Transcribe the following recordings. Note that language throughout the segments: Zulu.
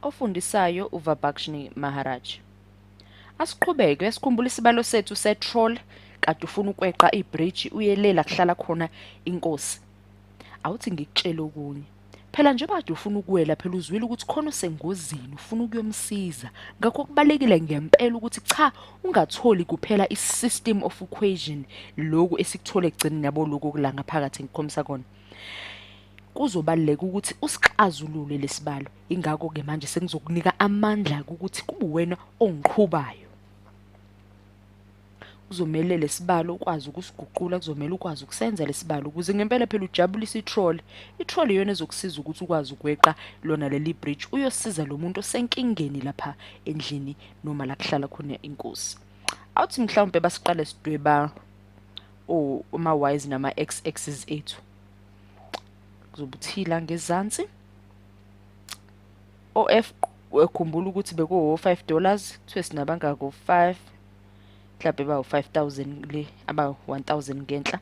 ofundisayo uVabhakshini Maharaj. Asiqhubeke yasikhumbula isibalo sethu setroll kade ufuna ukweqa ibridge uyelela kuhlala khona inkosi. Awuthi ngikutshela okunye. Phela nje kade ufuna ukuwela phela uzwile ukuthi khona usengozini ufuna ukuyomsiza. Ngakho kubalekile ngempela ukuthi cha ungatholi kuphela isystem of equation lokhu esikuthola egcineni yabo lokho kula ngaphakathi ngikhombisa kona. Kuzobaleka ukuthi usixazulule lesibalo. Ingakho ke manje sengizokunika amandla ukuthi kube wena ongiqhubayo. Kuzomela lesibalo ukwazi ukusiguqula kuzomela ukwazi ukusenza lesibalo ukuze ngempela phela ujabulisa itroll. Itroll iyona ezokusiza ukuthi ukwazi ukweqa lona leli bridge uyosiza lo muntu osenkingeni lapha endlini noma la kuhlala khona inkosi. Awuthi mhlawumbe basiqale sidweba uma y's nama x-axis ethu. Kuzobuthila ngezansi. OF ekhumbula ukuthi bekuwo $5 kuthiwe sinabangako 5 mhlawumbe ba 5000 le aba 1000 ngenhla.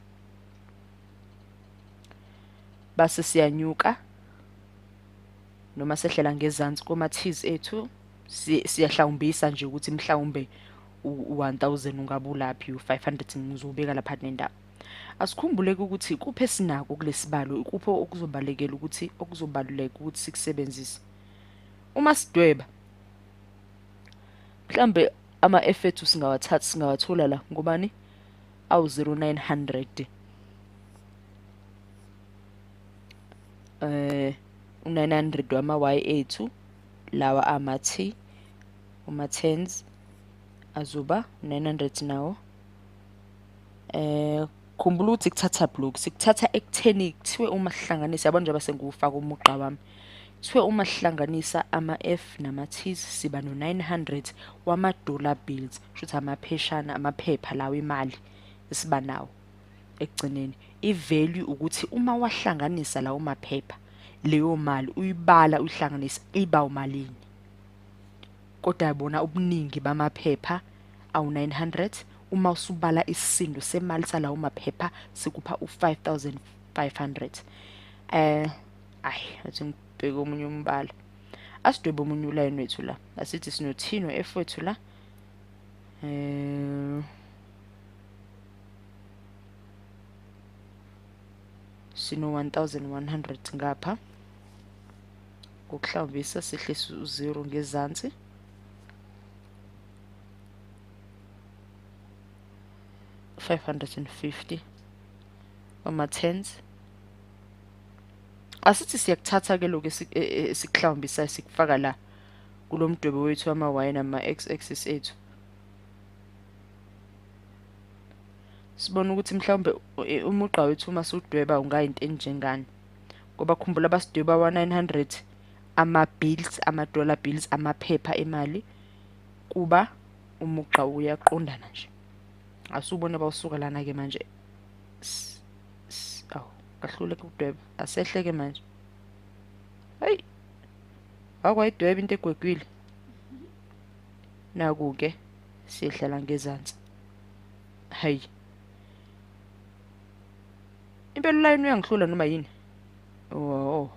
Base siyanyuka noma sehlela ngezansi koma T's ethu siyahlawumbisa nje ukuthi mhlawumbe u1000 ungabulaphi u500 ngizobeka lapha nendawo. Asikhumbuleke ukuthi kuphe sinako kulesibalo kupho okuzobalekela ukuthi okuzobaluleka ukuthi sikusebenzise. Uma sidweba mhlambe ama-F ethu singawathola la ngobani awu 0900 u900 wama y ethu lawa ama-T uma 10s azuba 900 nawo khumbula ukuthi kuthatha block sikuthatha ekutheni kuthiwe uma sihlanganisa yabo nje base ngufaka umugqa wami kuthiwe uma sihlanganisa ama-F nama-T's siba no900 wama-dollar bills shothi amapheshana amaphepha lawo imali esiba nawo ekugcineni ivalue ukuthi uma wahlanganisa lawo maphepha leyo mali uyibala uyihlanganisa iba umalini kodwa yabona ubuningi bamaphepha awu900 uma usubala isisindo semali salawo maphepha sikupha u5500 athi ngibheke omunye umbala asidwebe omunye uline wethu la asithi sinothino F wethu la sino 1100 ngapha ngokuhlawumbisa sihlisa u0 ngezansi $550 ama 10s asithi siyakuthatha ke lokho esikuhlawumbisa sikufaka la kulomdwebo wethu ama y nama x-axis ethu sibona ukuthi mhlawumbe umugqa wethu uma sudweba ungayinto enjengani ngoba khumbula basidweba wa900 ama bills ama dollar bills amaphepha emali kuba umugqa uyaqondana nje asubona bawusuka lana ke manje awu kahlule ukudweba asehleke manje hey akwayidweba into egwegwile naku ke sihlala ngezansi hey impela line uyangihlula noma yini oh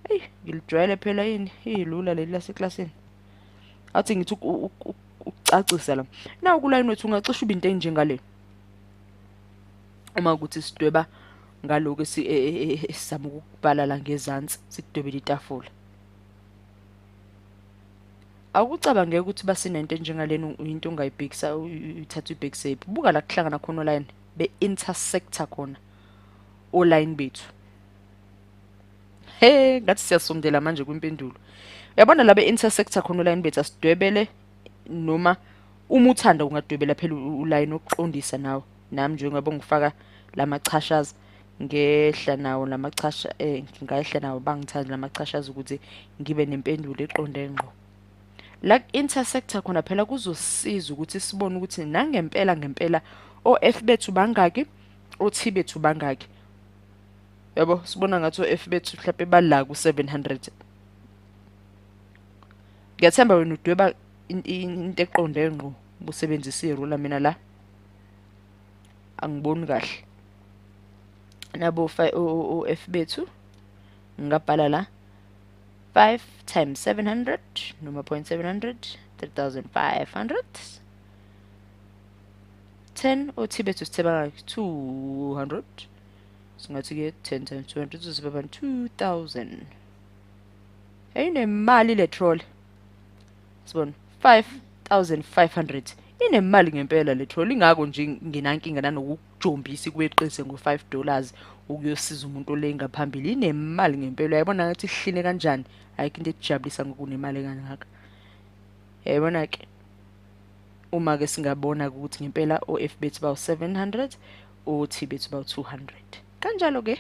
hey ngilujwayele phela yini ilula leli laseklasini athi ngithi ukucacisa la nawu kuline wethu ungacisha ubinto enjengale uma ukuthi sidweba ngaloko esizama ukubhala la ngezansi sikudwebela itafula akucabangeke ukuthi basinento enjengalena into ongayibhekisa uthatha ibhekise buka la kuhlangana khona line be-intersector khona oline bethu ngathi siyasondela manje kwimpendulo uyabona la be-intersector khona oline bethu asidwebele noma uma uthanda ungadwebela phela uline oqondisa nawe nami njengoba ngifaka lamachashaza ngehla nawo lamachasha ngingayehla nawo bangithanda lamachashaza ukuthi ngibe nempendulo eqonde ngqo la intersector khona phela kuzosiza ukuthi sibone ukuthi ngempela oF bethu bangaki oT bethu bangaki yabo sibona ngathi oF bethu mhlawumbe bala ku700 ngiyathemba wena udweba into eqonde ngqo busebenzisa irula mina la angiboni kahle nabo oF bethu ngabhala la 5 times 700 noma 0.700 3,500 10 othi bethu sitheba 200 singathi ke 10 times 200 uzosiba 2000 inemali le troll sibona 5500 inemali ngempela le troll ingako nje nginankinga nanokujombisa kweqise ngo$5 ukuyosiza umuntu ole ngaphambili inemali ngempela yabona ngathi ihline kanjani ayikho into ejabulisa ngokunemali kangaka yabona ke uma ke singabona ukuthi ngempela o F bethu bawu 700 o T bethu bawu 200 kanjalo ke